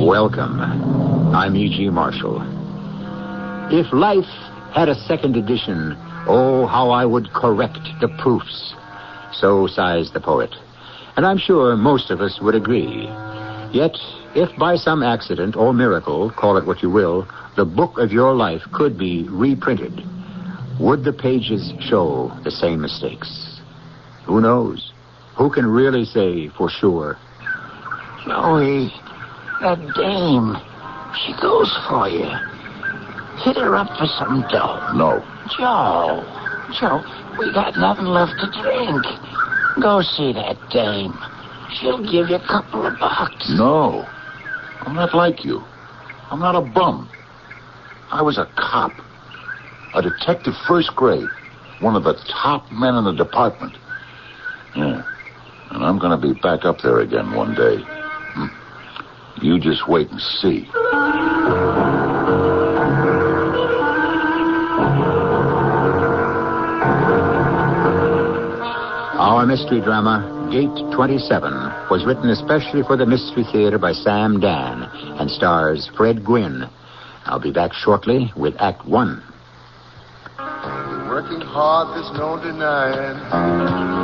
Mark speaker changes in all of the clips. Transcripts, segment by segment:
Speaker 1: Welcome. I'm E.G. Marshall. If life had a second edition, oh, how I would correct the proofs. So sighs the poet. And I'm sure most of us would agree. Yet, if by some accident or miracle, call it what you will, the book of your life could be reprinted, would the pages show the same mistakes? Who knows? Who can really say for sure?
Speaker 2: Joey, that dame, she goes for you. Hit her up for some dough.
Speaker 3: No.
Speaker 2: Joe, we got nothing left to drink. Go see that dame. She'll give you a couple of bucks.
Speaker 3: No. I'm not like you. I'm not a bum. I was a cop. A detective first grade. One of the top men in the department. Yeah. And I'm going to be back up there again one day. You just wait and see.
Speaker 1: Our mystery drama, Gate 27, was written especially for the Mystery Theater by Sam Dan and stars Fred Gwynne. I'll be back shortly with Act 1.
Speaker 4: Working hard, there's no denying.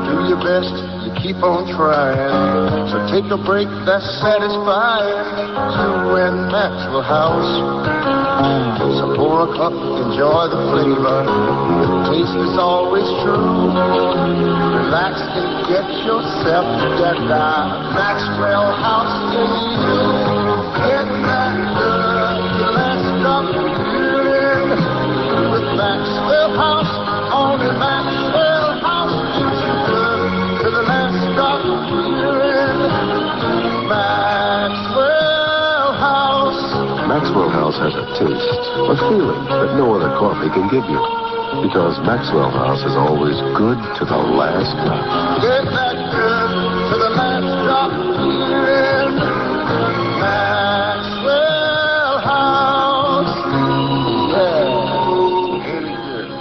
Speaker 4: Do your best, you keep on trying. So take a break, that's satisfying. You and Maxwell House. So pour a cup, enjoy the flavor. The taste is always true. Relax and get yourself together. Maxwell House in you. Get that good, the last drop in. With Maxwell House, only Maxwell House gives you good to the last drop in. Maxwell House.
Speaker 5: Maxwell House has a taste, a feeling that no other coffee can give you. Because Maxwell House is always good to the last drop.
Speaker 4: Get that good to the last drop in. Maxwell House. Yeah. Really good.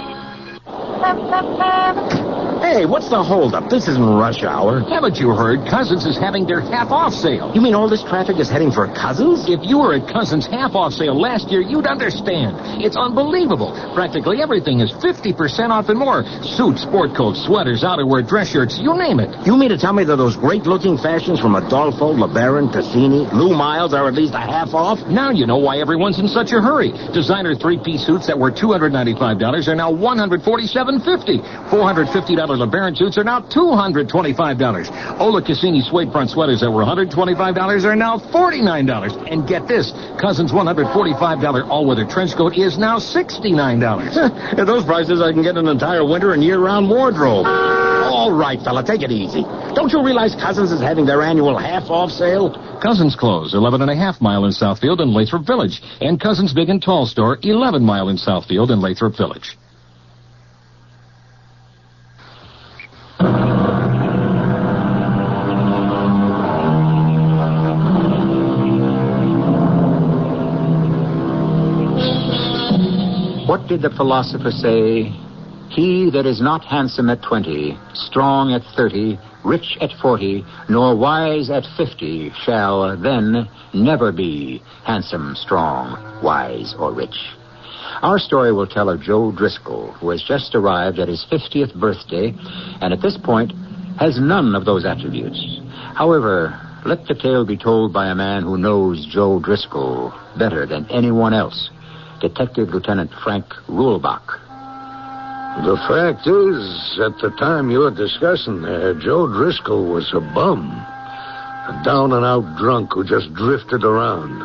Speaker 6: Hey, what's the holdup? This isn't rush hour.
Speaker 7: Haven't you heard? Cousins is having their half-off sale.
Speaker 6: You mean all this traffic is heading for Cousins?
Speaker 7: If you were at Cousins' half-off sale last year, you'd understand. It's unbelievable. Practically everything is 50% off and more. Suits, sport coats, sweaters, outerwear, dress shirts, you name it.
Speaker 6: You mean to tell me that those great-looking fashions from Adolfo, LeBaron, Cassini, Lou Miles are at least a half off?
Speaker 7: Now you know why everyone's in such a hurry. Designer three-piece suits that were $295 are now $147.50. $450 LeBaron suits are now $225. Ola Cassini suede front sweaters that were $125 are now $49. And get this, Cousins' $145 all-weather trench coat is now $69.
Speaker 6: At those prices, I can get an entire winter and year-round wardrobe. All right, fella, take it easy. Don't you realize Cousins is having their annual half-off sale?
Speaker 7: Cousins Clothes, 11.5 mile in Southfield and Lathrop Village. And Cousins Big and Tall Store, 11 mile in Southfield and Lathrop Village.
Speaker 1: What did the philosopher say? He that is not handsome at 20, strong at 30, rich at 40, nor wise at 50, shall then never be handsome, strong, wise, or rich. Our story will tell of Joe Driscoll, who has just arrived at his 50th birthday, and at this point has none of those attributes. However, let the tale be told by a man who knows Joe Driscoll better than anyone else, Detective Lieutenant Frank Ruhlbach.
Speaker 8: The fact is, at the time you were discussing there, Joe Driscoll was a bum. A down-and-out drunk who just drifted around.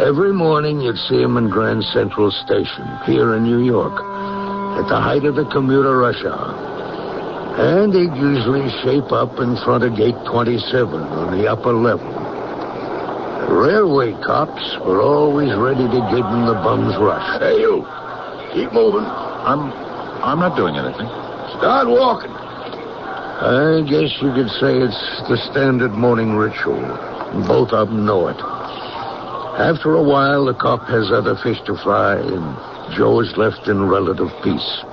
Speaker 8: Every morning you'd see him in Grand Central Station, here in New York, at the height of the commuter rush hour. And he'd usually shape up in front of Gate 27 on the upper level. The railway cops were always ready to give him the bum's rush.
Speaker 3: Hey, you. Keep moving. I'm not doing anything.
Speaker 8: Start walking. I guess you could say it's the standard morning ritual. Both of them know it. After a while, the cop has other fish to fry, and Joe is left in relative peace.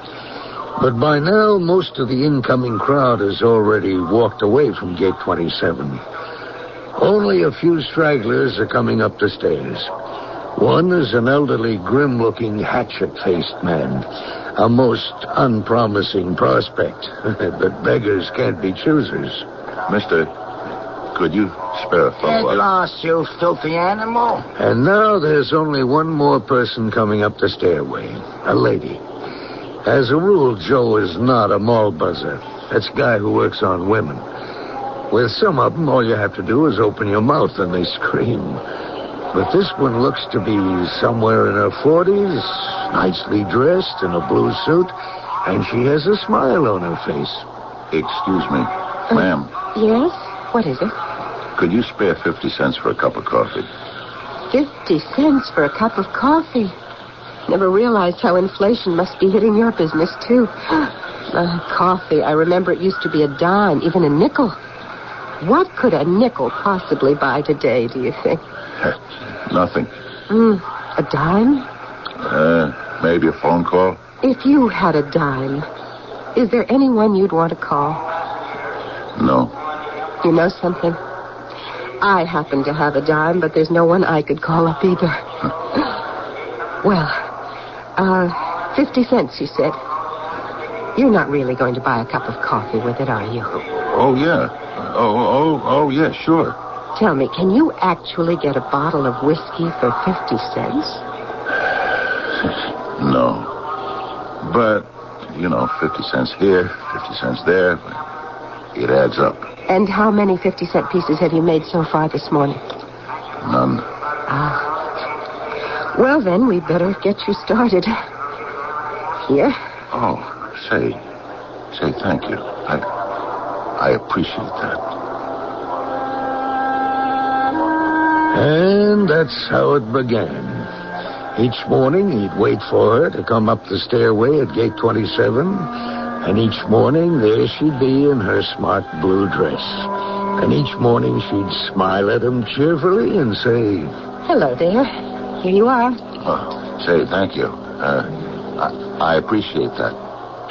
Speaker 8: But by now, most of the incoming crowd has already walked away from Gate 27. Only a few stragglers are coming up the stairs. One is an elderly, grim-looking, hatchet-faced man. A most unpromising prospect. But beggars can't be choosers.
Speaker 3: Mister, could you spare a
Speaker 2: Get
Speaker 3: phone call?
Speaker 2: lost, you filthy animal.
Speaker 8: And now there's only one more person coming up the stairway. A lady. As a rule, Joe is not a mall buzzer. That's a guy who works on women. With some of them, all you have to do is open your mouth and they scream. But this one looks to be somewhere in her 40s, nicely dressed in a blue suit, and she has a smile on her face.
Speaker 3: Excuse me, ma'am.
Speaker 9: Yes? What is it?
Speaker 3: Could you spare 50 cents for a cup of coffee?
Speaker 9: 50 cents for a cup of coffee. Never realized how inflation must be hitting your business, too. Coffee, I remember it used to be a dime, even a nickel. What could a nickel possibly buy today, do you think?
Speaker 3: Nothing.
Speaker 9: A dime?
Speaker 3: Maybe a phone call?
Speaker 9: If you had a dime, is there anyone you'd want to call?
Speaker 3: No.
Speaker 9: You know something? I happen to have a dime, but there's no one I could call up either. Well, 50 cents, you said. You're not really going to buy a cup of coffee with it, are you?
Speaker 3: Oh, yeah. Oh, yeah, sure.
Speaker 9: Tell me, can you actually get a bottle of whiskey for 50 cents?
Speaker 3: No. But, 50 cents here, 50 cents there. It adds up.
Speaker 9: And how many 50-cent pieces have you made so far this morning?
Speaker 3: None.
Speaker 9: Well, then, we better get you started. Here.
Speaker 3: Oh, say thank you. I appreciate that.
Speaker 8: And that's how it began. Each morning, he'd wait for her to come up the stairway at gate 27, and each morning, there she'd be in her smart blue dress. And each morning, she'd smile at him cheerfully and say,
Speaker 9: Hello there. Here you are.
Speaker 3: Say thank you. I appreciate that.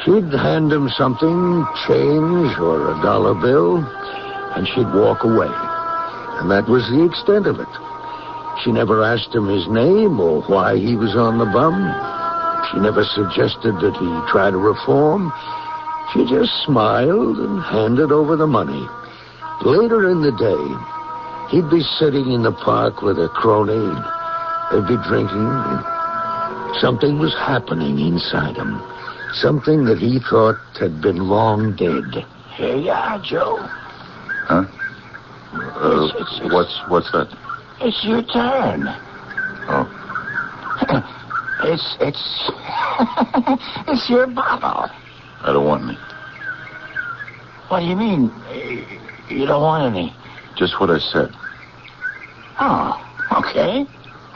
Speaker 8: She'd hand him something, change or a dollar bill, and she'd walk away. And that was the extent of it. She never asked him his name or why he was on the bum. She never suggested that he try to reform. She just smiled and handed over the money. Later in the day, he'd be sitting in the park with a crony. They'd be drinking. Something was happening inside him. Something that he thought had been long dead.
Speaker 2: Here you are, Joe.
Speaker 3: Huh? What's that?
Speaker 2: It's your turn.
Speaker 3: Oh.
Speaker 2: It's your bottle.
Speaker 3: I don't want any.
Speaker 2: What do you mean? You don't want any?
Speaker 3: Just what I said.
Speaker 2: Oh, okay.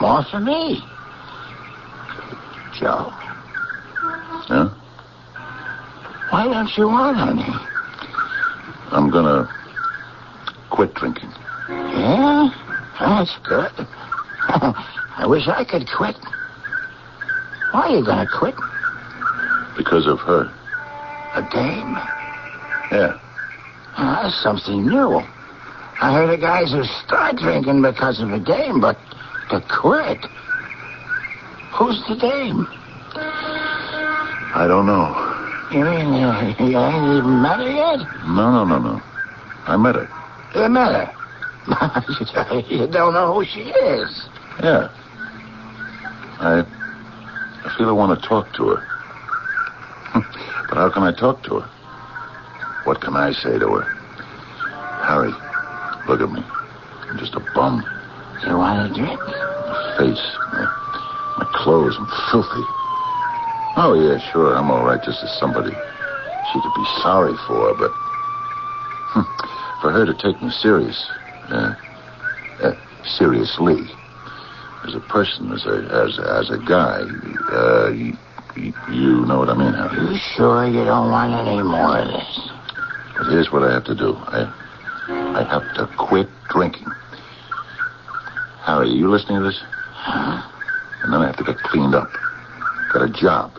Speaker 2: More for me. Joe.
Speaker 3: Yeah?
Speaker 2: Why don't you want any?
Speaker 3: I'm gonna quit drinking.
Speaker 2: Yeah? That's good. I wish I could quit. Why are you gonna quit?
Speaker 3: Because of her.
Speaker 2: A dame?
Speaker 3: Yeah.
Speaker 2: Oh, that's something new. I heard of guys who start drinking because of a dame, but to quit? Who's the dame?
Speaker 3: I don't know.
Speaker 2: You mean you ain't even met her yet?
Speaker 3: No. I met her.
Speaker 2: You met her? You don't know who she is.
Speaker 3: Yeah. I feel I want to talk to her. But how can I talk to her? What can I say to her? Harry, look at me. I'm just a bum.
Speaker 2: You want a drink?
Speaker 3: My face, my clothes, I'm filthy. Oh, yeah, sure, I'm all right just as somebody she could be sorry for, but for her to take me seriously, as a person, as a guy, you know what I mean, Harry?
Speaker 2: You sure you don't want any more of this?
Speaker 3: But here's what I have to do. I have to quit drinking. Harry, are you listening to this?
Speaker 2: Huh?
Speaker 3: And then I have to get cleaned up. Got a job.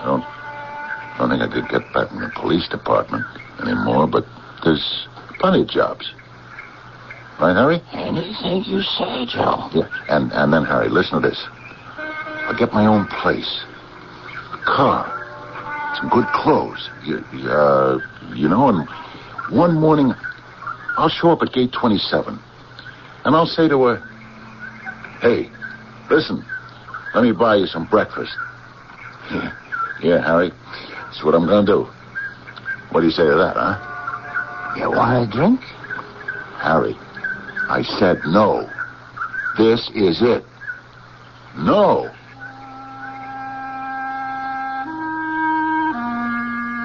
Speaker 3: I don't think I could get back in the police department anymore, but there's plenty of jobs. Right, Harry?
Speaker 2: Anything you say, Joe.
Speaker 3: Yeah. And then, Harry, listen to this. I'll get my own place. A car. Some good clothes. You know, and one morning, I'll show up at gate 27. And I'll say to her, hey, listen, let me buy you some breakfast. Yeah, Harry, that's what I'm going to do. What do you say to that, huh?
Speaker 2: You want a drink?
Speaker 3: Harry, I said no. This is it. No.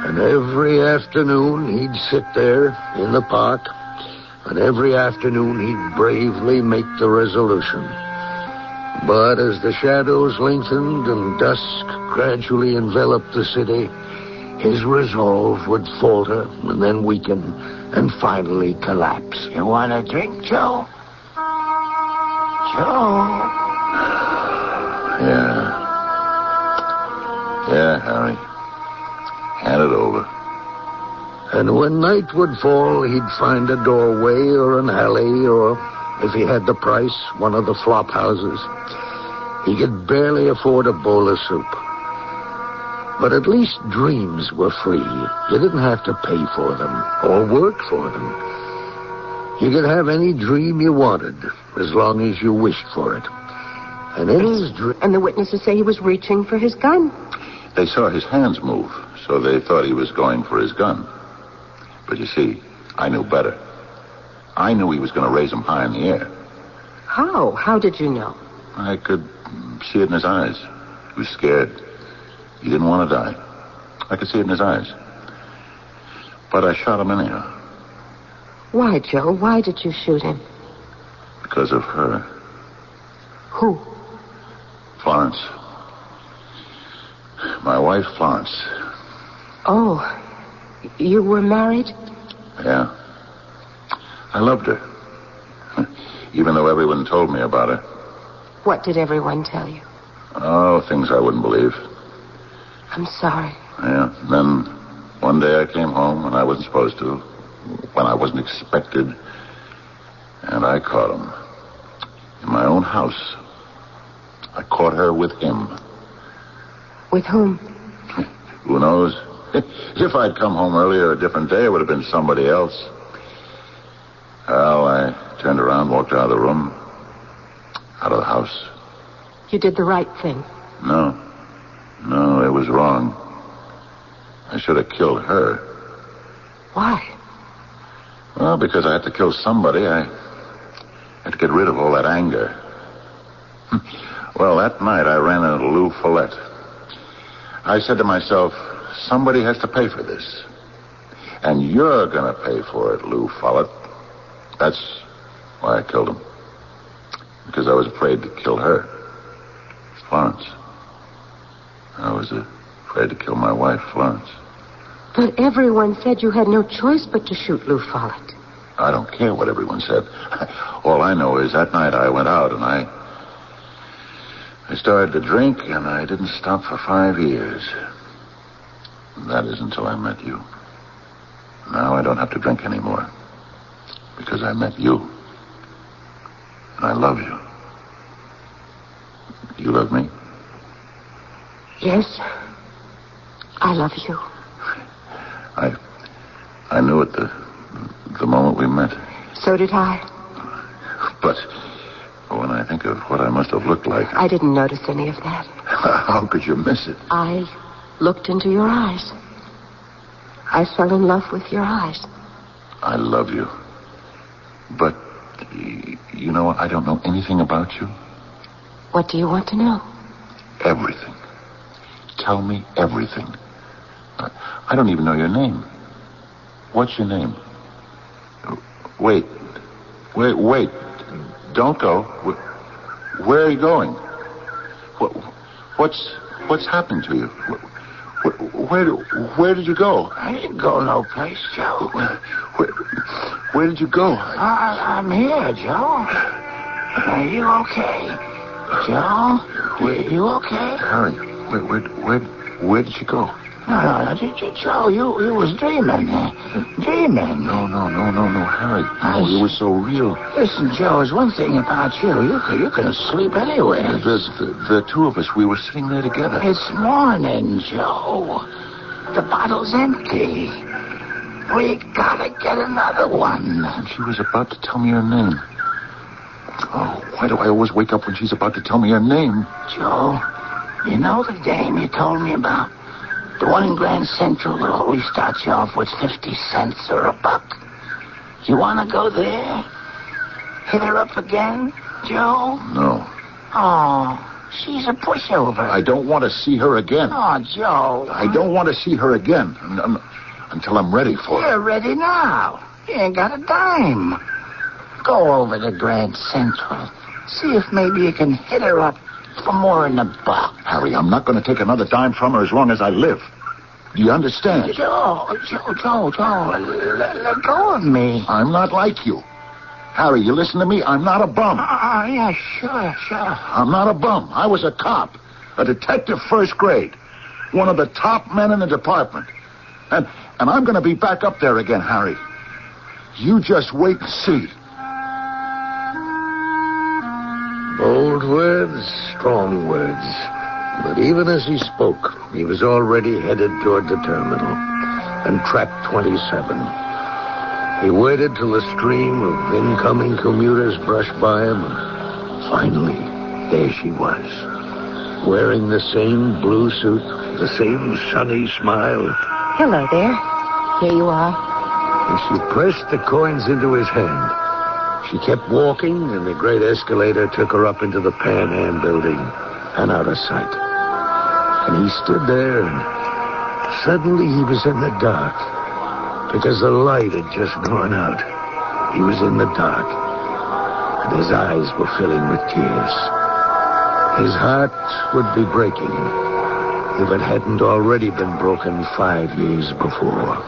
Speaker 8: And every afternoon he'd sit there in the park, and every afternoon he'd bravely make the resolution. But as the shadows lengthened and dusk gradually enveloped the city, his resolve would falter and then weaken and finally collapse.
Speaker 2: You want a drink, Joe? Joe?
Speaker 3: Yeah, Harry. Hand it over.
Speaker 8: And when night would fall, he'd find a doorway or an alley or, if he had the price, one of the flop houses. He could barely afford a bowl of soup. But at least dreams were free. You didn't have to pay for them or work for them. You could have any dream you wanted as long as you wished for it. And in his dream...
Speaker 9: And the witnesses say he was reaching for his gun.
Speaker 3: They saw his hands move, so they thought he was going for his gun. But you see, I knew better. I knew he was going to raise them high in the air.
Speaker 9: How? How did you know?
Speaker 3: I could see it in his eyes. He was scared. He didn't want to die. I could see it in his eyes. But I shot him anyhow.
Speaker 9: Why, Joe? Why did you shoot him?
Speaker 3: Because of her.
Speaker 9: Who?
Speaker 3: Florence. My wife, Florence.
Speaker 9: Oh, you were married?
Speaker 3: Yeah. I loved her. Even though everyone told me about her.
Speaker 9: What did everyone tell you?
Speaker 3: Oh, things I wouldn't believe.
Speaker 9: I'm sorry.
Speaker 3: Yeah. Then one day I came home when I wasn't supposed to, when I wasn't expected, and I caught him. In my own house. I caught her with him.
Speaker 9: With whom?
Speaker 3: Who knows? If I'd come home earlier a different day, it would have been somebody else. Well, I turned around, walked out of the room, out of the house.
Speaker 9: You did the right thing.
Speaker 3: No, it was wrong. I should have killed her.
Speaker 9: Why?
Speaker 3: Well, because I had to kill somebody. I had to get rid of all that anger. Well, that night I ran into Lou Follette. I said to myself, somebody has to pay for this. And you're going to pay for it, Lou Follette. That's why I killed him. Because I was afraid to kill her. Florence. I was afraid to kill my wife, Florence.
Speaker 9: But everyone said you had no choice but to shoot Lou Follette.
Speaker 3: I don't care what everyone said. All I know is that night I went out and I started to drink, and I didn't stop for 5 years. That is until I met you. Now I don't have to drink anymore. Because I met you. And I love you. You love me?
Speaker 9: Yes. I love you.
Speaker 3: I knew it the moment we met.
Speaker 9: So did I.
Speaker 3: But when I think of what I must have looked like...
Speaker 9: I didn't notice any of that.
Speaker 3: How could you miss it?
Speaker 9: I looked into your eyes. I fell in love with your eyes.
Speaker 3: I love you. But, you know, I don't know anything about you.
Speaker 9: What do you want to know?
Speaker 3: Everything. Tell me everything. I don't even know your name. What's your name? Wait. Don't go. Where are you going? What's happened to you? Where did you go?
Speaker 2: I didn't go no place, Joe.
Speaker 3: Where did you go?
Speaker 2: I'm here, Joe. Are you okay? Joe? Are you okay?
Speaker 3: Harry, where did you go?
Speaker 2: No, Joe, you was dreaming. Dreaming.
Speaker 3: No, Harry. No, you were so real.
Speaker 2: Listen, Joe, there's one thing about you. You can sleep anywhere.
Speaker 3: The two of us, we were sitting there together.
Speaker 2: It's morning, Joe. The bottle's empty. We gotta get another one.
Speaker 3: And she was about to tell me her name. Oh, why do I always wake up when she's about to tell me her name?
Speaker 2: Joe, you know the dame you told me about? The one in Grand Central that always starts you off with 50 cents or $1. You want to go there? Hit her up again, Joe?
Speaker 3: No.
Speaker 2: Oh, she's a pushover.
Speaker 3: I don't want to see her again.
Speaker 2: Oh, Joe.
Speaker 3: I don't want to see her again until I'm ready for her.
Speaker 2: You're ready now. You ain't got a dime. Go over to Grand Central. See if maybe you can hit her up for more than $1.
Speaker 3: Harry, I'm not going to take another dime from her as long as I live. Do you understand?
Speaker 2: Joe, let go of me.
Speaker 3: I'm not like you. Harry, you listen to me? I'm not a bum.
Speaker 2: Yeah, sure.
Speaker 3: I'm not a bum. I was a cop, a detective first grade, one of the top men in the department. And I'm going to be back up there again, Harry. You just wait and see.
Speaker 8: Bold words, strong words. But even as he spoke, he was already headed toward the terminal and track 27. He waited till the stream of incoming commuters brushed by him, and finally, there she was, wearing the same blue suit, the same sunny smile.
Speaker 9: Hello there. Here you are.
Speaker 8: And she pressed the coins into his hand. She kept walking, and the great escalator took her up into the Pan Am building and out of sight. And he stood there, and suddenly he was in the dark, because the light had just gone out. He was in the dark, and his eyes were filling with tears. His heart would be breaking if it hadn't already been broken 5 years before.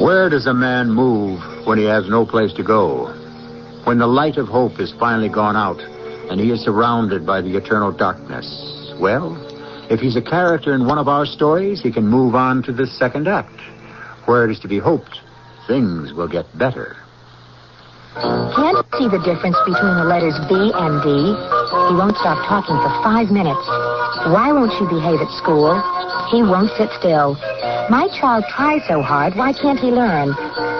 Speaker 1: Where does a man move when he has no place to go? When the light of hope is finally gone out and he is surrounded by the eternal darkness? Well, if he's a character in one of our stories, he can move on to the second act, where it is to be hoped things will get better.
Speaker 10: Can't see the difference between the letters B and D. He won't stop talking for 5 minutes. Why won't she behave at school? He won't sit still. My child tries so hard, why can't he learn?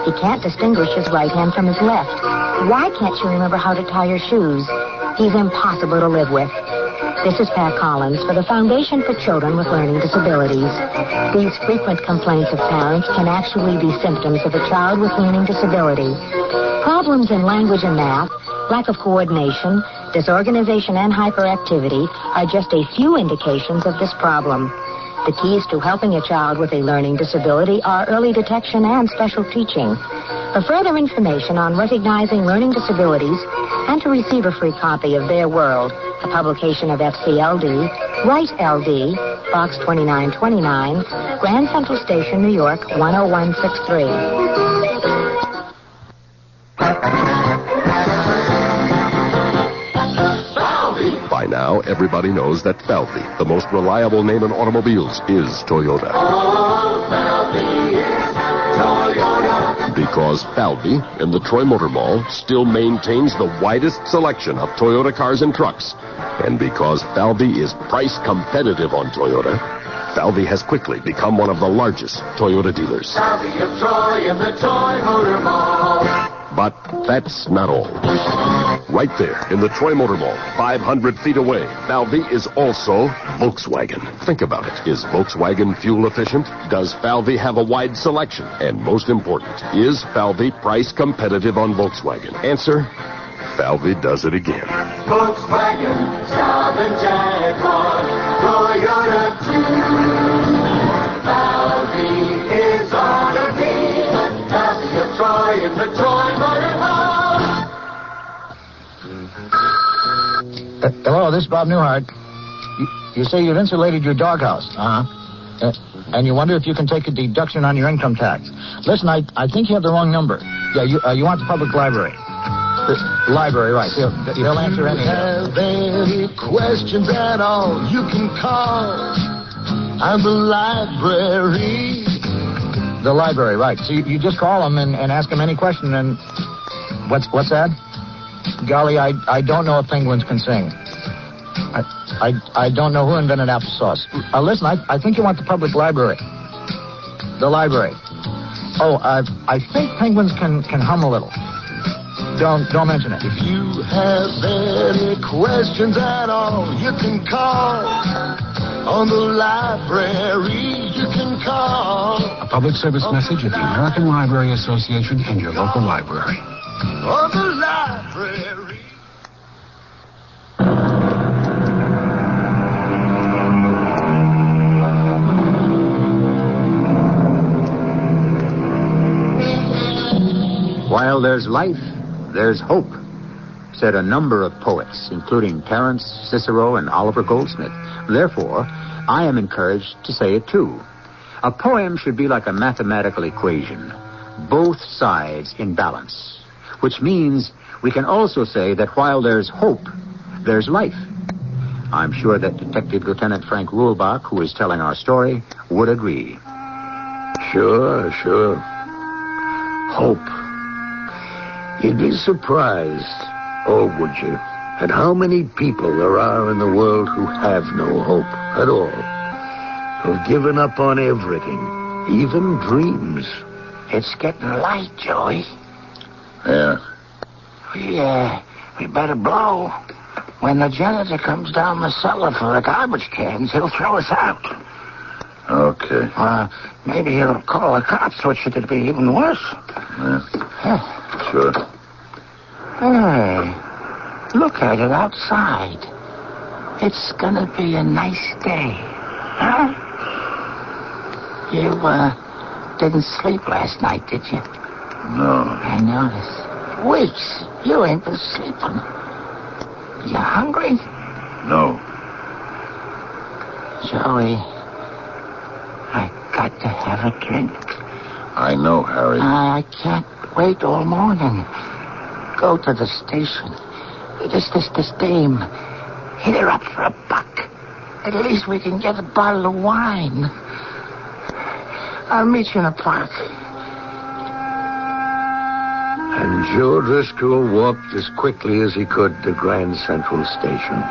Speaker 10: He can't distinguish his right hand from his left. Why can't she remember how to tie her shoes? He's impossible to live with. This is Pat Collins for the Foundation for Children with Learning Disabilities. These frequent complaints of parents can actually be symptoms of a child with learning disability. Problems in language and math, lack of coordination, disorganization, and hyperactivity are just a few indications of this problem. The keys to helping a child with a learning disability are early detection and special teaching. For further information on recognizing learning disabilities and to receive a free copy of Their World, a publication of FCLD, write LD, Box 2929, Grand Central Station, New York, 10163.
Speaker 5: By now, everybody knows that Falvey, the most reliable name in automobiles, is Toyota.
Speaker 4: Oh, Falvey is Toyota.
Speaker 5: Because Falvey, in the Troy Motor Mall, still maintains the widest selection of Toyota cars and trucks. And because Falvey is price competitive on Toyota, Falvey has quickly become one of the largest Toyota dealers.
Speaker 4: Falvey of Troy in the Troy Motor Mall.
Speaker 5: But that's not all. Right there in the Troy Motor Mall, 500 feet away, Falvey is also Volkswagen. Think about it. Is Volkswagen fuel efficient? Does Falvey have a wide selection? And most important, is Falvey price competitive on Volkswagen? Answer, Falvey does it again.
Speaker 4: Volkswagen, Saab and Jaguar, Toyota too. Falvey is on a beat. Falvey of Troy in the Troy Motor Mall.
Speaker 11: Hello, this is Bob Newhart. You say you've insulated your doghouse. Uh-huh. And you wonder if you can take a deduction on your income tax. Listen, I think you have the wrong number. Yeah, you want the public library. The library, right. He'll answer any.
Speaker 4: Have any questions at all, you can call. I'm the library.
Speaker 11: The library, right. So you just call them and ask them any question, and... What's that? Golly, I don't know if penguins can sing. I don't know who invented applesauce. Listen, I think you want the public library. The library. Oh, I think penguins can hum a little. Don't mention it.
Speaker 4: If you have any questions at all, you can call. On the library, you can call.
Speaker 12: A public service message of the American Library Association and your local library.
Speaker 4: On the library.
Speaker 1: While there's life, there's hope, said a number of poets, including Terence, Cicero, and Oliver Goldsmith. Therefore, I am encouraged to say it too. A poem should be like a mathematical equation, both sides in balance, which means we can also say that while there's hope, there's life. I'm sure that Detective Lieutenant Frank Ruhlbach, who is telling our story, would agree.
Speaker 8: Sure. Hope. You'd be surprised, or would you, at how many people there are in the world who have no hope at all, who've given up on everything, even dreams.
Speaker 2: It's getting light, Joey.
Speaker 3: Yeah.
Speaker 2: We better blow. When the janitor comes down the cellar for the garbage cans, he'll throw us out.
Speaker 3: Okay.
Speaker 2: Maybe he'll call the cops, which it'd be even worse.
Speaker 3: Yeah. Sure.
Speaker 2: Hey, look at it outside. It's gonna be a nice day. Huh? You, didn't sleep last night, did you?
Speaker 3: No.
Speaker 2: I noticed. Weeks. You ain't been sleeping. You hungry?
Speaker 3: No.
Speaker 2: Joey, I got to have a drink.
Speaker 3: I know, Harry.
Speaker 2: I can't wait all morning. Go to the station. This dame. Hit her up for $1. At least we can get a bottle of wine. I'll meet you in the park.
Speaker 8: And Joe Driscoll walked as quickly as he could to Grand Central Station.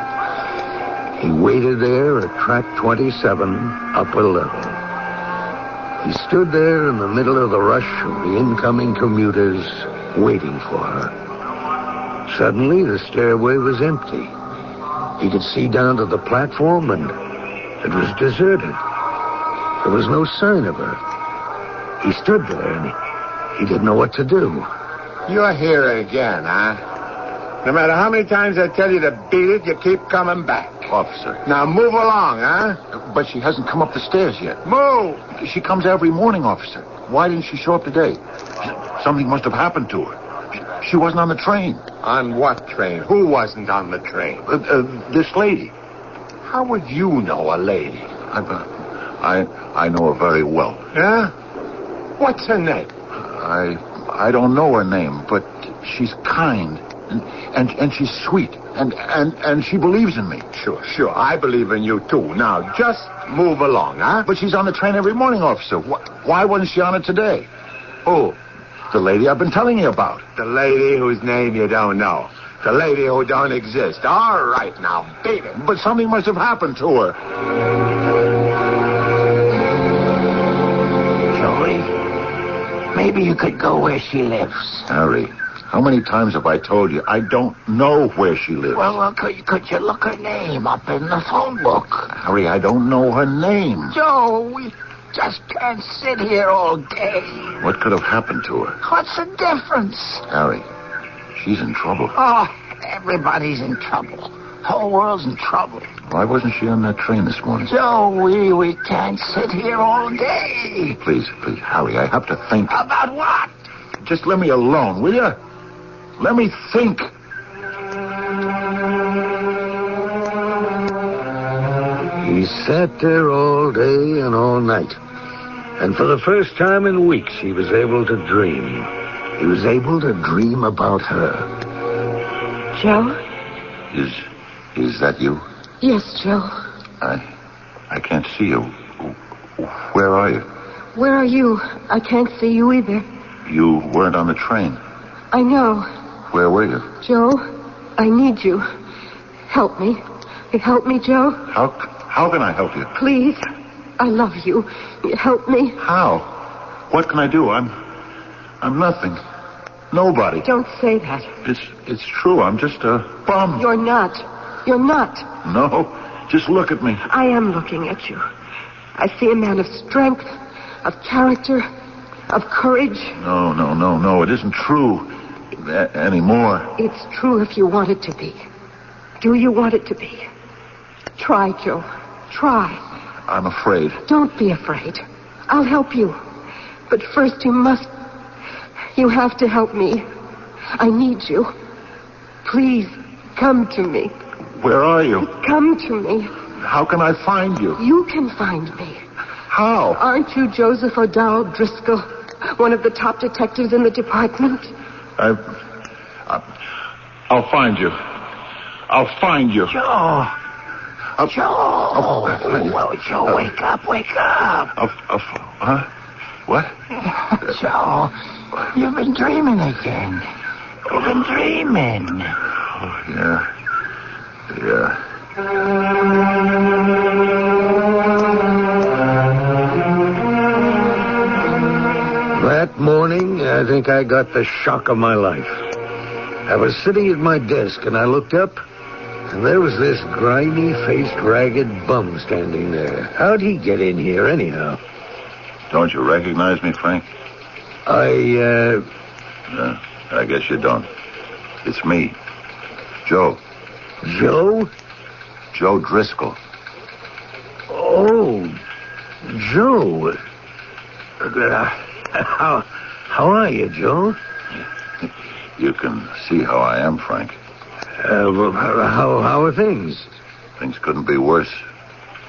Speaker 8: He waited there at track 27, upper level. He stood there in the middle of the rush of the incoming commuters, waiting for her. Suddenly, the stairway was empty. He could see down to the platform, and it was deserted. There was no sign of her. He stood there, and he didn't know what to do.
Speaker 13: You're here again, huh? No matter how many times I tell you to beat it, you keep coming back.
Speaker 3: Officer.
Speaker 13: Now move along, huh?
Speaker 3: But she hasn't come up the stairs yet.
Speaker 13: Move!
Speaker 3: She comes every morning, officer. Why didn't she show up today? Something must have happened to her. She wasn't on the train.
Speaker 13: On what train? Who wasn't on the train?
Speaker 3: This lady.
Speaker 13: How would you know a lady?
Speaker 3: I know her very well.
Speaker 13: Yeah? What's her name?
Speaker 3: I don't know her name, but she's kind and she's sweet and she believes in me.
Speaker 13: Sure. I believe in you too. Now just move along, huh?
Speaker 3: But she's on the train every morning, officer. Why wasn't she on it today?
Speaker 13: Who?
Speaker 3: The lady I've been telling you about.
Speaker 13: The lady whose name you don't know. The lady who don't exist. All right, now, beat it.
Speaker 3: But something must have happened to her.
Speaker 2: Joey, maybe you could go where she lives.
Speaker 3: Harry, how many times have I told you I don't know where she lives?
Speaker 2: Well, could you look her name up in the phone book?
Speaker 3: Harry, I don't know her name.
Speaker 2: Joe, we just can't sit here all day.
Speaker 3: What could have happened to her?
Speaker 2: What's the difference?
Speaker 3: Harry, she's in trouble.
Speaker 2: Oh, everybody's in trouble. Whole world's in trouble.
Speaker 3: Why wasn't she on that train this morning?
Speaker 2: Joe, we can't sit here all day.
Speaker 3: Please, Harry, I have to think.
Speaker 2: About what?
Speaker 3: Just let me alone, will you? Let me think.
Speaker 8: He sat there all day and all night. And for the first time in weeks, he was able to dream. He was able to dream about her.
Speaker 9: Joe?
Speaker 3: Is that you?
Speaker 9: Yes, Joe.
Speaker 3: I can't see you. Where are you?
Speaker 9: Where are you? I can't see you either.
Speaker 3: You weren't on the train.
Speaker 9: I know.
Speaker 3: Where were you?
Speaker 9: Joe, I need you. Help me. Help me, Joe.
Speaker 3: How can I help you?
Speaker 9: Please. I love you. Help me.
Speaker 3: How? What can I do? I'm nothing. Nobody.
Speaker 9: Don't say that.
Speaker 3: It's true. I'm just a bum.
Speaker 9: You're not. You're not.
Speaker 3: No. Just look at me.
Speaker 9: I am looking at you. I see a man of strength, of character, of courage.
Speaker 3: No. It isn't true anymore.
Speaker 9: It's true if you want it to be. Do you want it to be? Try, Joe. Try.
Speaker 3: I'm afraid.
Speaker 9: Don't be afraid. I'll help you. But first you have to help me. I need you. Please, come to me.
Speaker 3: Where are you?
Speaker 9: Come to me.
Speaker 3: How can I find you?
Speaker 9: You can find me.
Speaker 3: How?
Speaker 9: Aren't you Joseph O'Dowd Driscoll, one of the top detectives in the department?
Speaker 3: I'll find you. I'll find you.
Speaker 2: Joe. Joe. Well, Joe, wake up.
Speaker 3: Huh? What?
Speaker 2: Joe, you've been dreaming again. You've been dreaming.
Speaker 3: Oh, yeah.
Speaker 8: That morning, I think I got the shock of my life. I was sitting at my desk, and I looked up, and there was this grimy-faced, ragged bum standing there. How'd he get in here, anyhow?
Speaker 3: Don't you recognize me, Frank?
Speaker 8: I
Speaker 3: guess you don't. It's me. Joe.
Speaker 8: Joe?
Speaker 3: Joe Driscoll.
Speaker 8: Oh, Joe. How are you, Joe?
Speaker 3: You can see how I am, Frank.
Speaker 8: How are things?
Speaker 3: Things couldn't be worse.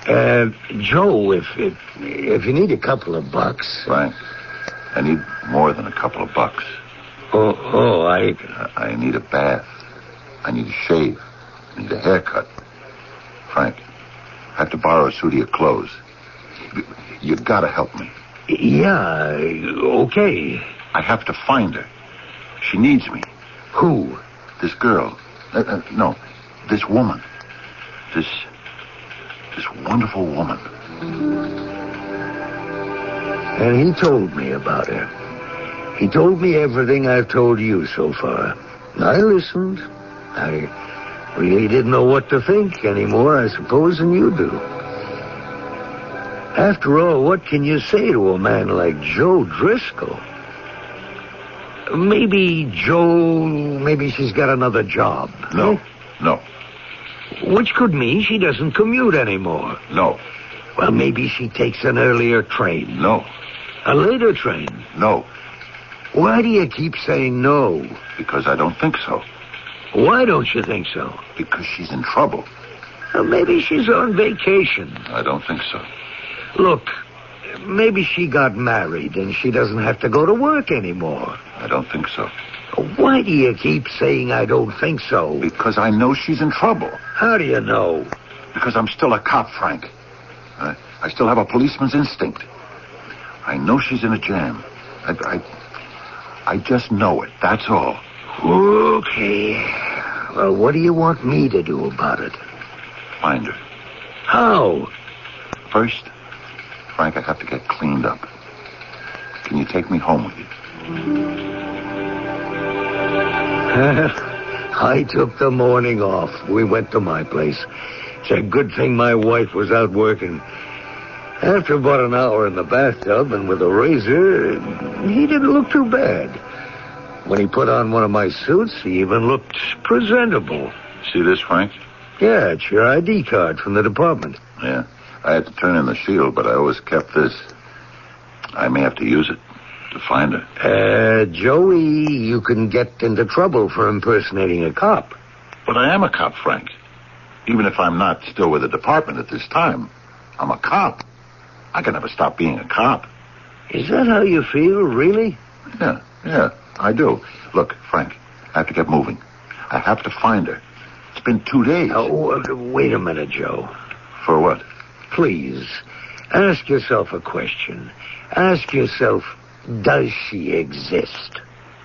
Speaker 8: Joe, if you need a couple of bucks...
Speaker 3: Frank, I need more than a couple of bucks. I need a bath. I need a shave. I need a haircut. Frank, I have to borrow a suit of your clothes. You've got to help me.
Speaker 8: Yeah, okay.
Speaker 3: I have to find her. She needs me.
Speaker 8: Who?
Speaker 3: This girl. No, this woman. This wonderful woman.
Speaker 8: And he told me about her. He told me everything I've told you so far. I listened. I really didn't know what to think anymore, I suppose, than you do. After all, what can you say to a man like Joe Driscoll? Maybe she's got another job.
Speaker 3: No.
Speaker 8: Which could mean she doesn't commute anymore.
Speaker 3: No.
Speaker 8: Well, maybe she takes an earlier train.
Speaker 3: No.
Speaker 8: A later train.
Speaker 3: No.
Speaker 8: Why do you keep saying no?
Speaker 3: Because I don't think so.
Speaker 8: Why don't you think so?
Speaker 3: Because she's in trouble.
Speaker 8: Well, maybe she's on vacation.
Speaker 3: I don't think so.
Speaker 8: Look, maybe she got married and she doesn't have to go to work anymore.
Speaker 3: I don't think so.
Speaker 8: Why do you keep saying I don't think so?
Speaker 3: Because I know she's in trouble.
Speaker 8: How do you know?
Speaker 3: Because I'm still a cop, Frank. I still have a policeman's instinct. I know she's in a jam. I just know it, that's all.
Speaker 8: Okay. Well, what do you want me to do about it?
Speaker 3: Find her.
Speaker 8: How?
Speaker 3: First, Frank, I have to get cleaned up. Can you take me home with you?
Speaker 8: I took the morning off. We went to my place. It's a good thing my wife was out working. After about an hour in the bathtub and with a razor, he didn't look too bad. When he put on one of my suits, he even looked presentable.
Speaker 3: See this, Frank?
Speaker 8: Yeah, it's your ID card from the department.
Speaker 3: Yeah. I had to turn in the shield, but I always kept this. I may have to use it to find her.
Speaker 8: Joey, you can get into trouble for impersonating a cop.
Speaker 3: But I am a cop, Frank. Even if I'm not still with the department at this time, I'm a cop. I can never stop being a cop.
Speaker 8: Is that how you feel, really?
Speaker 3: Yeah, I do. Look, Frank, I have to get moving. I have to find her. It's been 2 days.
Speaker 8: Oh, wait a minute, Joe.
Speaker 3: For what?
Speaker 8: Please, ask yourself a question. Ask yourself, does she exist?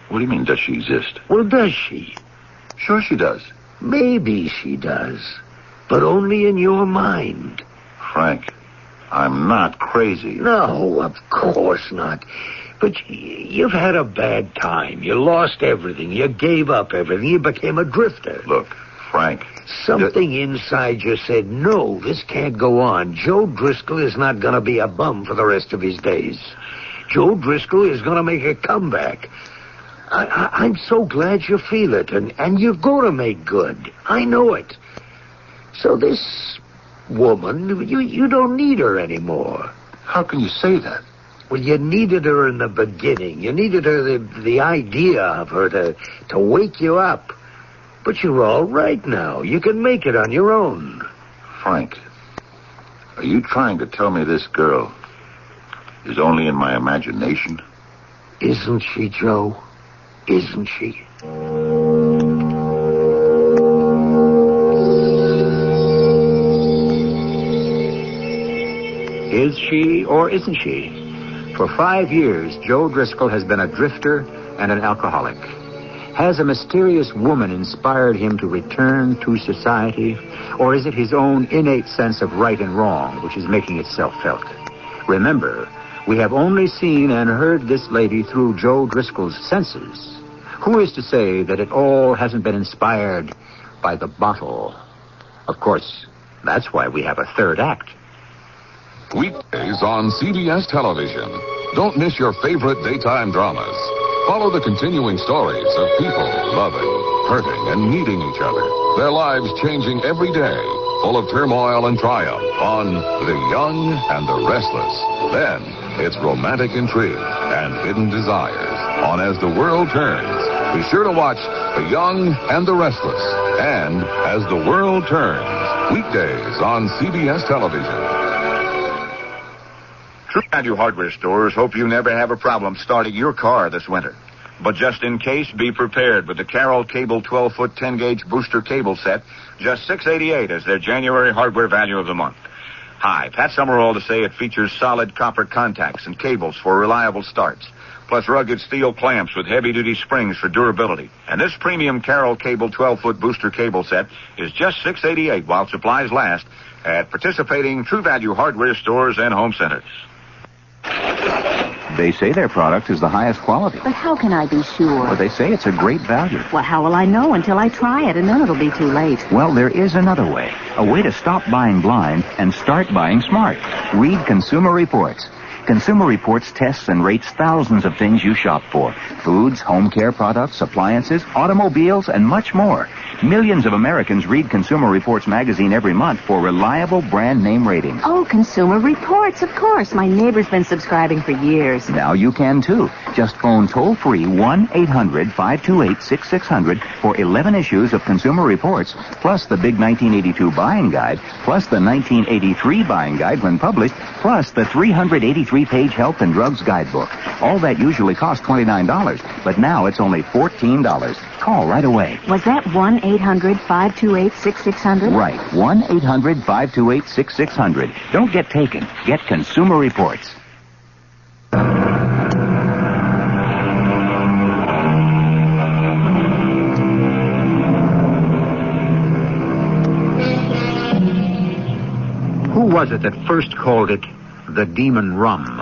Speaker 3: What do you mean, does she exist?
Speaker 8: Well, does she?
Speaker 3: Sure she does.
Speaker 8: Maybe she does, but only in your mind.
Speaker 3: Frank, I'm not crazy.
Speaker 8: No, of course not. But you've had a bad time. You lost everything. You gave up everything. You became a drifter.
Speaker 3: Look, Frank.
Speaker 8: Something inside you said, no, this can't go on. Joe Driscoll is not going to be a bum for the rest of his days. Joe Driscoll is going to make a comeback. I'm so glad you feel it, and you're going to make good. I know it. So this woman, you don't need her anymore.
Speaker 3: How can you say that?
Speaker 8: Well, you needed her in the beginning. You needed her, the idea of her to wake you up. But you're all right now. You can make it on your own.
Speaker 3: Frank, are you trying to tell me this girl is only in my imagination?
Speaker 8: Isn't she, Joe? Isn't she?
Speaker 1: Is she or isn't she? For 5 years, Joe Driscoll has been a drifter and an alcoholic. Has a mysterious woman inspired him to return to society, or is it his own innate sense of right and wrong which is making itself felt? Remember, we have only seen and heard this lady through Joe Driscoll's senses. Who is to say that it all hasn't been inspired by the bottle? Of course, that's why we have a third act.
Speaker 5: Weekdays on CBS television. Don't miss your favorite daytime dramas. Follow the continuing stories of people loving, hurting, and needing each other. Their lives changing every day, full of turmoil and triumph on The Young and the Restless. Then, it's romantic intrigue and hidden desires on As the World Turns. Be sure to watch The Young and the Restless and As the World Turns. Weekdays on CBS television.
Speaker 14: True Value hardware stores hope you never have a problem starting your car this winter. But just in case, be prepared with the Carroll Cable 12-foot 10-gauge booster cable set, just $6.88 as their January hardware value of the month. Hi, Pat Summerall to say it features solid copper contacts and cables for reliable starts, plus rugged steel clamps with heavy-duty springs for durability. And this premium Carroll Cable 12-foot booster cable set is just $6.88 while supplies last at participating True Value hardware stores and home centers.
Speaker 15: They say their product is the highest quality.
Speaker 16: But how can I be sure?
Speaker 15: Well, they say it's a great value.
Speaker 16: Well, how will I know until I try it, and then it'll be too late?
Speaker 15: Well, there is another way. A way to stop buying blind and start buying smart. Read Consumer Reports. Consumer Reports tests and rates thousands of things you shop for. Foods, home care products, appliances, automobiles, and much more. Millions of Americans read Consumer Reports magazine every month for reliable brand name ratings.
Speaker 16: Oh, Consumer Reports, of course. My neighbor's been subscribing for years.
Speaker 15: Now you can, too. Just phone toll-free 1-800-528-6600 for 11 issues of Consumer Reports, plus the big 1982 buying guide, plus the 1983 buying guide when published, plus the 383-page health and drugs guidebook. All that usually costs $29, but now it's only $14. Call right away.
Speaker 16: Was that 1-800-528-6600?
Speaker 15: Right, 1-800-528-6600. Don't get taken. Get Consumer Reports.
Speaker 1: Who was it that first called it the Demon Rum?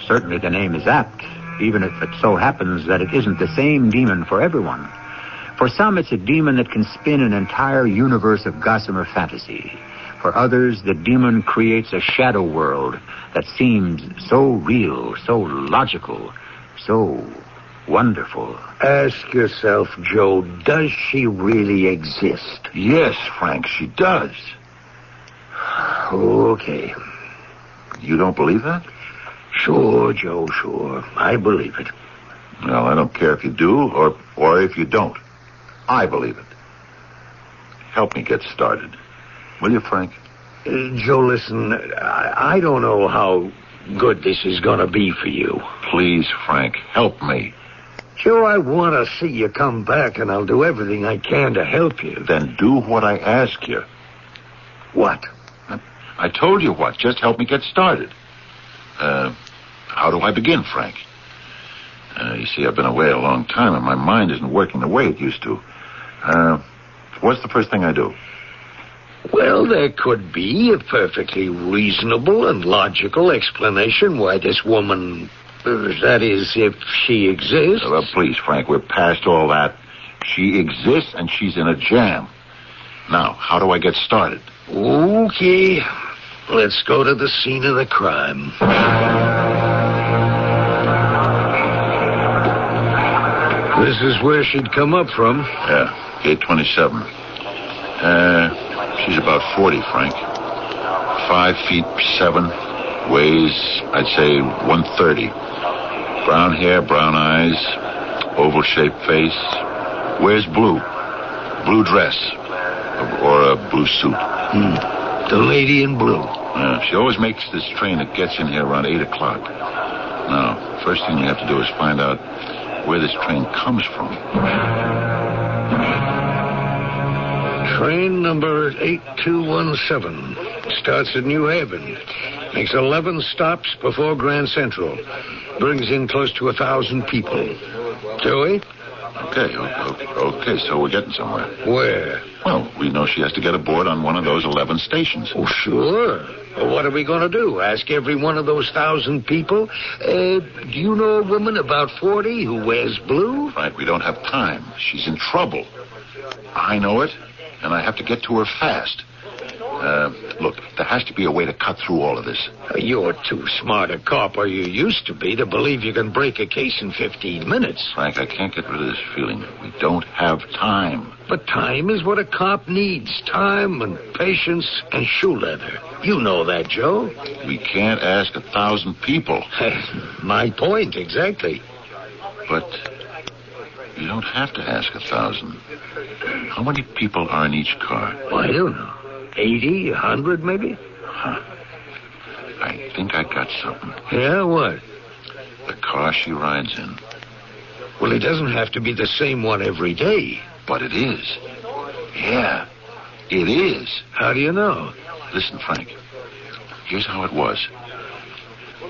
Speaker 1: Certainly the name is apt, even if it so happens that it isn't the same demon for everyone. For some, it's a demon that can spin an entire universe of gossamer fantasy. For others, the demon creates a shadow world that seems so real, so logical, so wonderful.
Speaker 8: Ask yourself, Joe, does she really exist?
Speaker 3: Yes, Frank, she does.
Speaker 8: Okay.
Speaker 3: You don't believe that?
Speaker 8: Sure, Joe, sure. I believe it.
Speaker 3: Well, I don't care if you do or if you don't. I believe it. Help me get started. Will you, Frank?
Speaker 8: Joe, listen, I don't know how good this is going to be for you.
Speaker 3: Please, Frank, help me.
Speaker 8: Joe, I want to see you come back, and I'll do everything I can to help you.
Speaker 3: Then do what I ask you.
Speaker 8: What?
Speaker 3: I told you what. Just help me get started. How do I begin, Frank? You see, I've been away a long time, and my mind isn't working the way it used to. What's the first thing I do?
Speaker 8: Well, there could be a perfectly reasonable and logical explanation why this woman... that is, if she exists.
Speaker 3: Well, please, Frank, we're past all that. She exists, and she's in a jam. Now, how do I get started?
Speaker 8: Okay. Let's go to the scene of the crime. This is where she'd come up from.
Speaker 3: Yeah, gate 27. She's about 40, Frank. 5'7", weighs, I'd say, 130. Brown hair, brown eyes, oval-shaped face. Wears blue. Blue dress. Or a blue suit.
Speaker 8: The lady in blue.
Speaker 3: She always makes this train that gets in here around 8 o'clock. Now, first thing we have to do is find out where this train comes from.
Speaker 8: Train number 8217 starts at New Haven. Makes 11 stops before Grand Central. Brings in close to 1,000 people. Joey?
Speaker 3: Okay, so we're getting somewhere.
Speaker 8: Where?
Speaker 3: Well, we know she has to get aboard on one of those 11 stations.
Speaker 8: Oh, sure. Well, what are we going to do? Ask every one of those 1,000 people? Do you know a woman about 40 who wears blue?
Speaker 3: Frank, we don't have time. She's in trouble. I know it, and I have to get to her fast. Look, there has to be a way to cut through all of this.
Speaker 8: You're too smart a cop, or you used to be, to believe you can break a case in 15 minutes.
Speaker 3: Frank, I can't get rid of this feeling. We don't have time.
Speaker 8: But time is what a cop needs. Time and patience and shoe leather. You know that, Joe.
Speaker 3: We can't ask 1,000 people.
Speaker 8: My point, exactly.
Speaker 3: But you don't have to ask 1,000. How many people are in each car?
Speaker 8: I don't know. 80, 100, maybe?
Speaker 3: Huh. I think I got something.
Speaker 8: Yeah, what?
Speaker 3: The car she rides in.
Speaker 8: Well, it doesn't have to be the same one every day.
Speaker 3: But it is. Yeah, it is.
Speaker 8: How do you know?
Speaker 3: Listen, Frank. Here's how it was.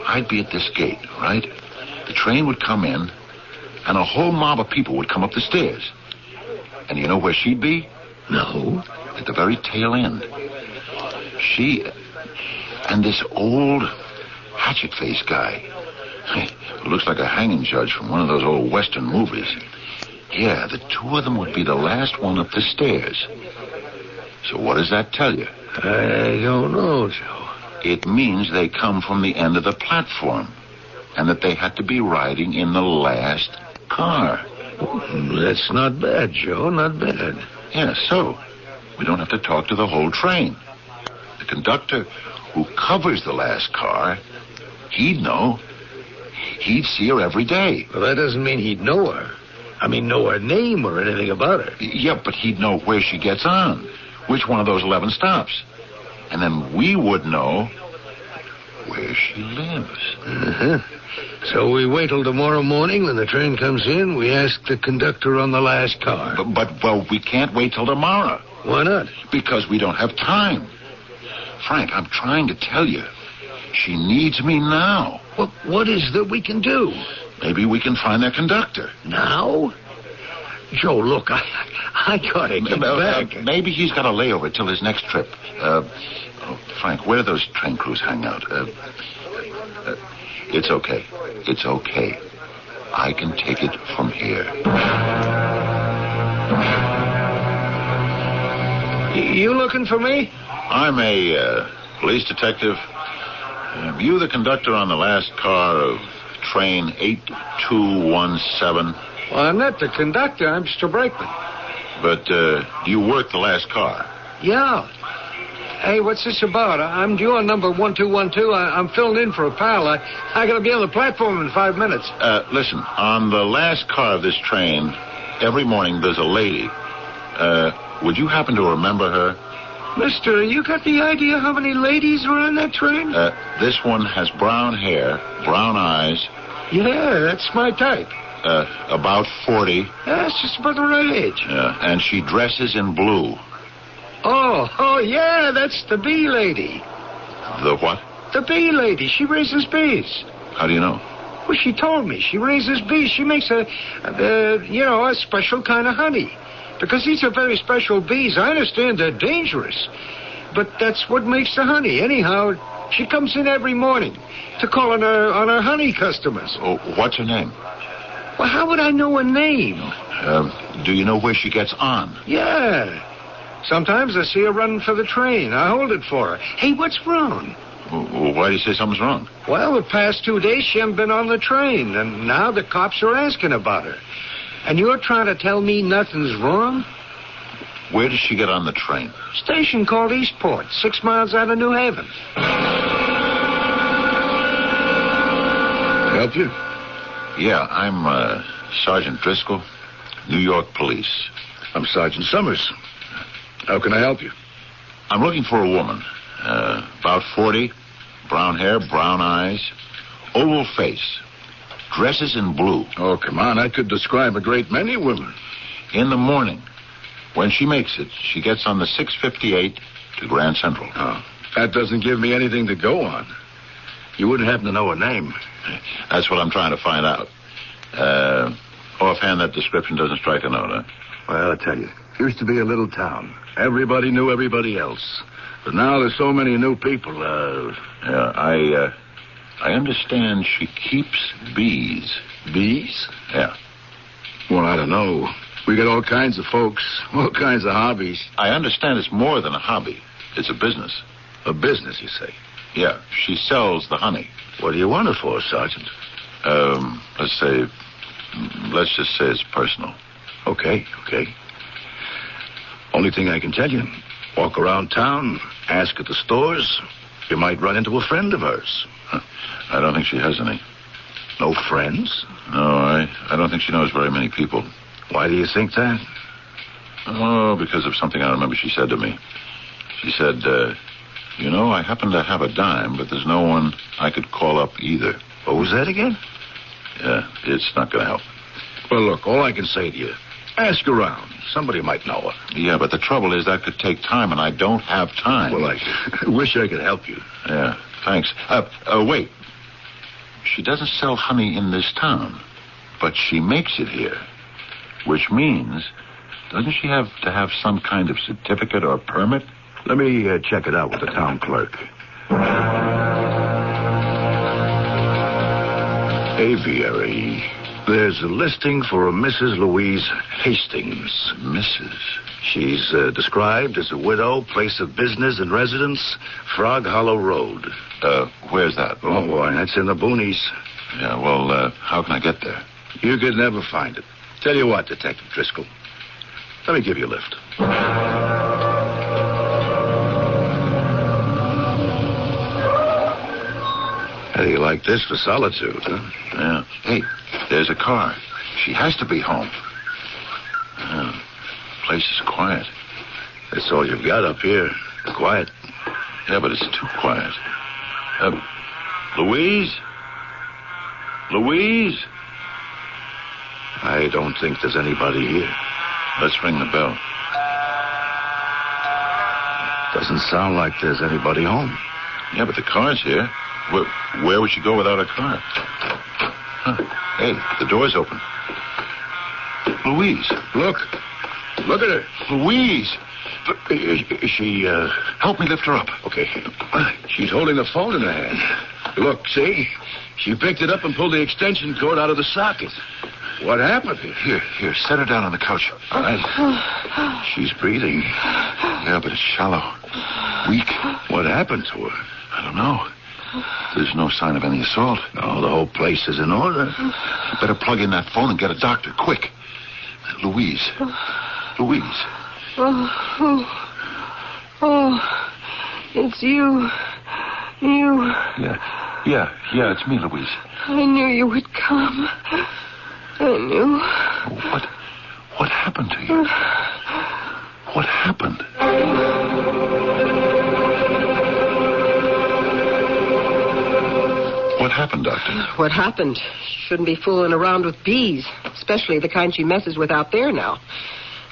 Speaker 3: I'd be at this gate, right? The train would come in, and a whole mob of people would come up the stairs. And you know where she'd be?
Speaker 8: No.
Speaker 3: At the very tail end. She and this old hatchet-faced guy. Looks like a hanging judge from one of those old Western movies. Yeah, the two of them would be the last one up the stairs. So what does that tell you?
Speaker 8: I don't know, Joe.
Speaker 3: It means they come from the end of the platform, and that they had to be riding in the last car.
Speaker 8: That's not bad, Joe, not bad.
Speaker 3: Yeah, so we don't have to talk to the whole train. The conductor who covers the last car, he'd know. He'd see her every day.
Speaker 8: Well, that doesn't mean he'd know her. I mean, know her name or anything about her.
Speaker 3: Yeah, but he'd know where she gets on, which one of those 11 stops. And then we would know where she lives.
Speaker 8: Uh-huh. So we wait till tomorrow morning when the train comes in. We ask the conductor on the last car.
Speaker 3: But we can't wait till tomorrow.
Speaker 8: Why not?
Speaker 3: Because we don't have time. Frank, I'm trying to tell you. She needs me now.
Speaker 8: Well, what is that we can do?
Speaker 3: Maybe we can find their conductor.
Speaker 8: Now? Joe, look, I gotta get back.
Speaker 3: Maybe he's got a layover till his next trip. Frank, where do those train crews hang out? It's okay. It's okay. I can take it from here.
Speaker 8: You looking for me?
Speaker 3: I'm a police detective. You the conductor on the last car of train 8217?
Speaker 17: Well, I'm not the conductor. I'm just a brakeman.
Speaker 3: But do you work the last car?
Speaker 17: Yeah. Hey, what's this about? I'm due on number 1212. I'm filling in for a pal. I gotta be on the platform in 5 minutes.
Speaker 3: Listen, on the last car of this train, every morning there's a lady. Would you happen to remember her?
Speaker 17: Mister, you got the idea how many ladies were on that train?
Speaker 3: This one has brown hair, brown eyes.
Speaker 17: Yeah, that's my type.
Speaker 3: About 40.
Speaker 17: That's just about the right age.
Speaker 3: Yeah, and she dresses in blue.
Speaker 17: Oh, yeah, that's the bee lady.
Speaker 3: The what?
Speaker 17: The bee lady. She raises bees.
Speaker 3: How do you know?
Speaker 17: Well, she told me. She raises bees. She makes a special kind of honey. Because these are very special bees. I understand they're dangerous. But that's what makes the honey. Anyhow, she comes in every morning to call on her honey customers.
Speaker 3: Oh, what's her name?
Speaker 17: Well, how would I know her name?
Speaker 3: Do you know where she gets on?
Speaker 17: Yeah. Sometimes I see her running for the train. I hold it for her. Hey, what's wrong?
Speaker 3: Well, why do you say something's wrong?
Speaker 17: Well, the past 2 days she hasn't been on the train, and now the cops are asking about her. And you're trying to tell me nothing's wrong?
Speaker 3: Where does she get on the train?
Speaker 17: Station called Eastport, 6 miles out of New Haven.
Speaker 3: Help you? Yeah, I'm Sergeant Driscoll, New York Police.
Speaker 8: I'm Sergeant Summers. How can I help you?
Speaker 3: I'm looking for a woman. About 40, brown hair, brown eyes, oval face, dresses in blue.
Speaker 8: Oh, come on. I could describe a great many women.
Speaker 3: In the morning, when she makes it, she gets on the 658 to Grand Central.
Speaker 8: Oh, that doesn't give me anything to go on. You wouldn't happen to know her name.
Speaker 3: That's what I'm trying to find out. Offhand, that description doesn't strike a note, huh?
Speaker 8: Well, I tell you, it used to be a little town. Everybody knew everybody else. But now there's so many new people.
Speaker 3: Yeah, I understand she keeps bees.
Speaker 8: Bees?
Speaker 3: Yeah.
Speaker 8: Well, I don't know. We got all kinds of folks, all kinds of hobbies.
Speaker 3: I understand it's more than a hobby. It's a business.
Speaker 8: A business, you say?
Speaker 3: Yeah, she sells the honey.
Speaker 8: What do you want it for, Sergeant?
Speaker 3: Let's just say it's personal.
Speaker 8: Okay. Only thing I can tell you, walk around town, ask at the stores. You might run into a friend of hers.
Speaker 3: Huh. I don't think she has any.
Speaker 8: No friends?
Speaker 3: No, I don't think she knows very many people.
Speaker 8: Why do you think that?
Speaker 3: Oh, because of something I remember she said to me. She said, I happen to have a dime, but there's no one I could call up either.
Speaker 8: What was that again?
Speaker 3: Yeah, it's not going to help.
Speaker 8: Well, look, all I can say to you, ask around. Somebody might know her.
Speaker 3: Yeah, but the trouble is that could take time, and I don't have time.
Speaker 8: Well, I wish I could help you.
Speaker 3: Yeah, thanks. Wait. She doesn't sell honey in this town, but she makes it here. Which means, doesn't she have to have some kind of certificate or permit?
Speaker 8: Let me check it out with the town clerk. Aviary. There's a listing for a Mrs. Louise Hastings.
Speaker 3: Mrs.?
Speaker 8: She's described as a widow, place of business and residence, Frog Hollow Road.
Speaker 3: Where's that?
Speaker 8: Oh, boy, that's in the boonies.
Speaker 3: Yeah, well, how can I get there?
Speaker 8: You could never find it. Tell you what, Detective Driscoll. Let me give you a lift. How do you like this for solitude, huh?
Speaker 3: Yeah. Hey, there's a car. She has to be home. Place is quiet.
Speaker 8: That's all you've got up here. Quiet.
Speaker 3: Yeah, but it's too quiet. Louise? Louise?
Speaker 8: I don't think there's anybody here.
Speaker 3: Let's ring the bell.
Speaker 8: Doesn't sound like there's anybody home.
Speaker 3: Yeah, but the car's here. Where would she go without a car? Huh. Hey, the door's open. Louise.
Speaker 8: Look at her.
Speaker 3: Louise.
Speaker 8: Is she,
Speaker 3: Help me lift her up.
Speaker 8: Okay. She's holding the phone in her hand. Look, see? She picked it up and pulled the extension cord out of the socket. What happened?
Speaker 3: Here, set her down on the couch. All right.
Speaker 8: She's breathing.
Speaker 3: Yeah, but it's shallow. Weak.
Speaker 8: What happened to her?
Speaker 3: I don't know. There's no sign of any assault.
Speaker 8: No, the whole place is in order.
Speaker 3: Better plug in that phone and get a doctor, quick. Louise.
Speaker 9: Oh, it's you.
Speaker 3: Yeah, it's me, Louise.
Speaker 9: I knew you would come. I knew.
Speaker 3: What happened to you? What happened? What happened, Doctor?
Speaker 9: What happened? She shouldn't be fooling around with bees, especially the kind she messes with out there now.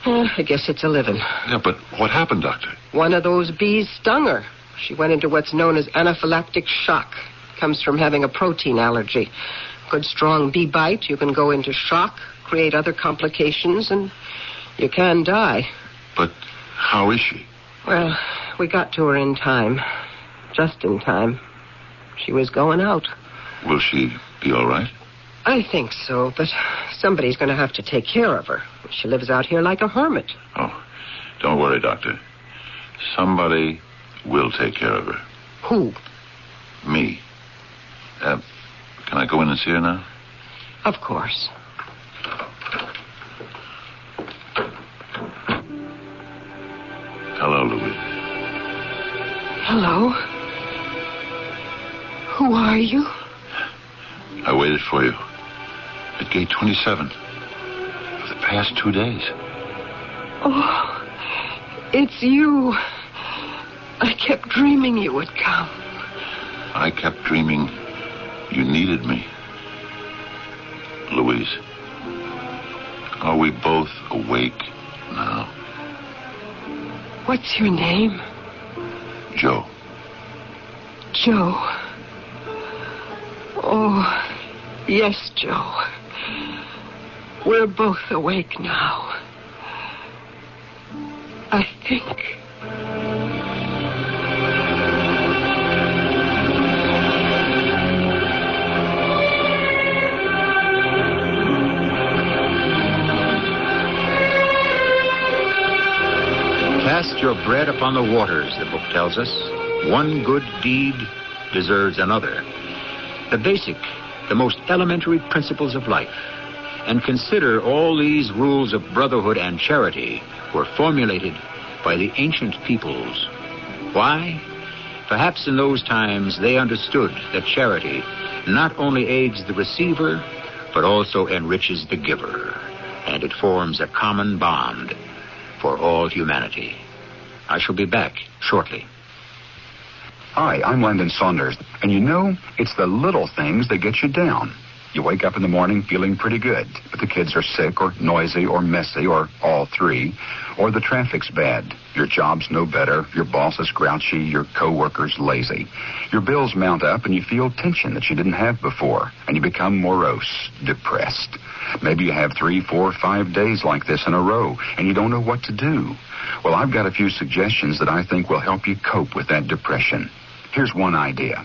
Speaker 9: I guess it's a living.
Speaker 3: Yeah, but what happened, Doctor?
Speaker 9: One of those bees stung her. She went into what's known as anaphylactic shock. Comes from having a protein allergy. Good strong bee bite, you can go into shock, create other complications, and you can die.
Speaker 3: But how is she?
Speaker 9: Well, we got to her in time. Just in time. She was going out.
Speaker 3: Will she be all right?
Speaker 9: I think so, but somebody's going to have to take care of her. She lives out here like a hermit.
Speaker 3: Oh, don't worry, Doctor. Somebody will take care of her.
Speaker 9: Who?
Speaker 3: Me. Can I go in and see her now?
Speaker 9: Of course.
Speaker 3: Hello, Louise.
Speaker 9: Hello? Who are you?
Speaker 3: I waited for you at gate 27 for the past 2 days.
Speaker 9: Oh, it's you. I kept dreaming you would come.
Speaker 3: I kept dreaming you needed me. Louise, are we both awake now?
Speaker 9: What's your name?
Speaker 3: Joe.
Speaker 9: Joe. Oh, yes, Joe. We're both awake now. I think.
Speaker 1: Cast your bread upon the waters, the book tells us. One good deed deserves another. The basic, the most elementary principles of life. And consider all these rules of brotherhood and charity were formulated by the ancient peoples. Why? Perhaps in those times they understood that charity not only aids the receiver, but also enriches the giver. And it forms a common bond for all humanity. I shall be back shortly.
Speaker 18: Hi, I'm Landon Saunders. And you know, it's the little things that get you down. You wake up in the morning feeling pretty good, but the kids are sick or noisy or messy or all three, or the traffic's bad. Your job's no better, your boss is grouchy, your coworker's lazy. Your bills mount up and you feel tension that you didn't have before, and you become morose, depressed. Maybe you have 3, 4, 5 days like this in a row, and you don't know what to do. Well, I've got a few suggestions that I think will help you cope with that depression. Here's one idea.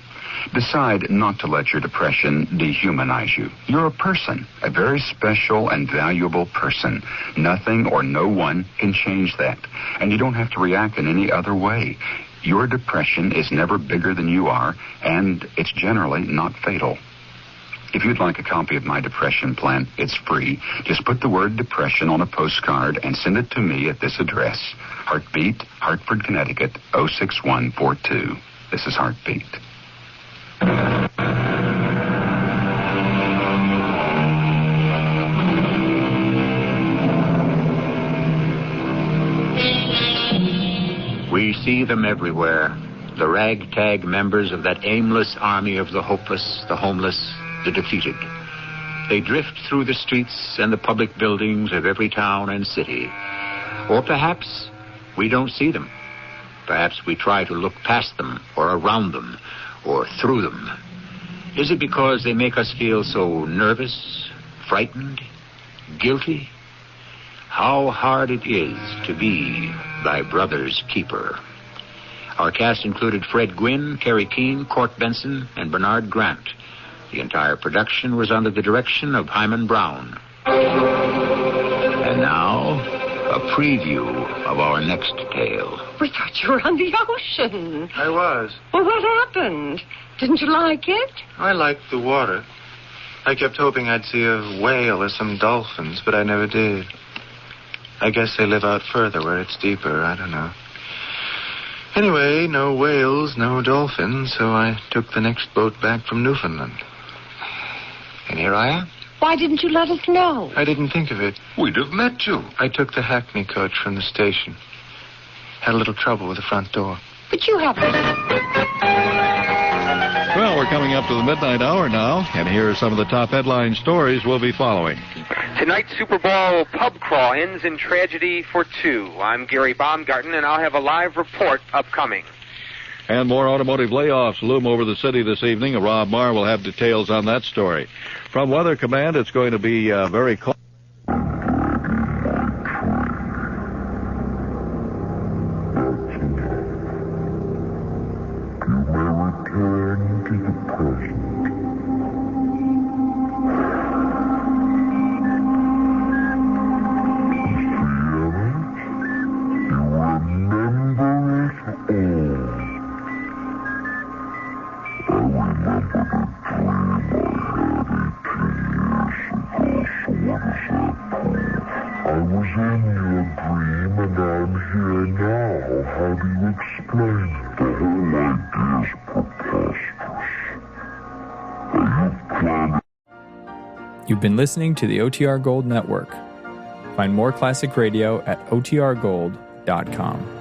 Speaker 18: Decide not to let your depression dehumanize you. You're a person, a very special and valuable person. Nothing or no one can change that. And you don't have to react in any other way. Your depression is never bigger than you are, and it's generally not fatal. If you'd like a copy of my depression plan, it's free. Just put the word depression on a postcard and send it to me at this address. Heartbeat, Hartford, Connecticut, 06142. This is Heartbeat.
Speaker 1: We see them everywhere. The ragtag members of that aimless army of the hopeless, the homeless, the defeated. They drift through the streets and the public buildings of every town and city. Or perhaps we don't see them. Perhaps we try to look past them or around them or through them. Is it because they make us feel so nervous, frightened, guilty? How hard it is to be thy brother's keeper. Our cast included Fred Gwynn, Kerry Keane, Court Benson, and Bernard Grant. The entire production was under the direction of Hyman Brown. And now, a preview of our next tale.
Speaker 9: We thought you were on the ocean.
Speaker 19: I was.
Speaker 9: Well, what happened? Didn't you like it?
Speaker 19: I liked the water. I kept hoping I'd see a whale or some dolphins, but I never did. I guess they live out further where it's deeper. I don't know. Anyway, no whales, no dolphins, so I took the next boat back from Newfoundland. And here I am.
Speaker 9: Why didn't you let us know?
Speaker 19: I didn't think of it.
Speaker 3: We'd have met you.
Speaker 19: I took the Hackney coach from the station. Had a little trouble with the front door.
Speaker 9: But you haven't.
Speaker 7: Well, we're
Speaker 20: coming up to the midnight hour now, and here are some of the top headline stories we'll be following.
Speaker 21: Tonight's Super Bowl pub crawl ends in tragedy for two. I'm Gary Baumgarten, and I'll have a live report upcoming.
Speaker 20: And more automotive layoffs loom over the city this evening. Rob Marr will have details on that story. From Weather Command, it's going to be very cold.
Speaker 22: You've been listening to the OTR Gold Network. Find more classic radio at otrgold.com.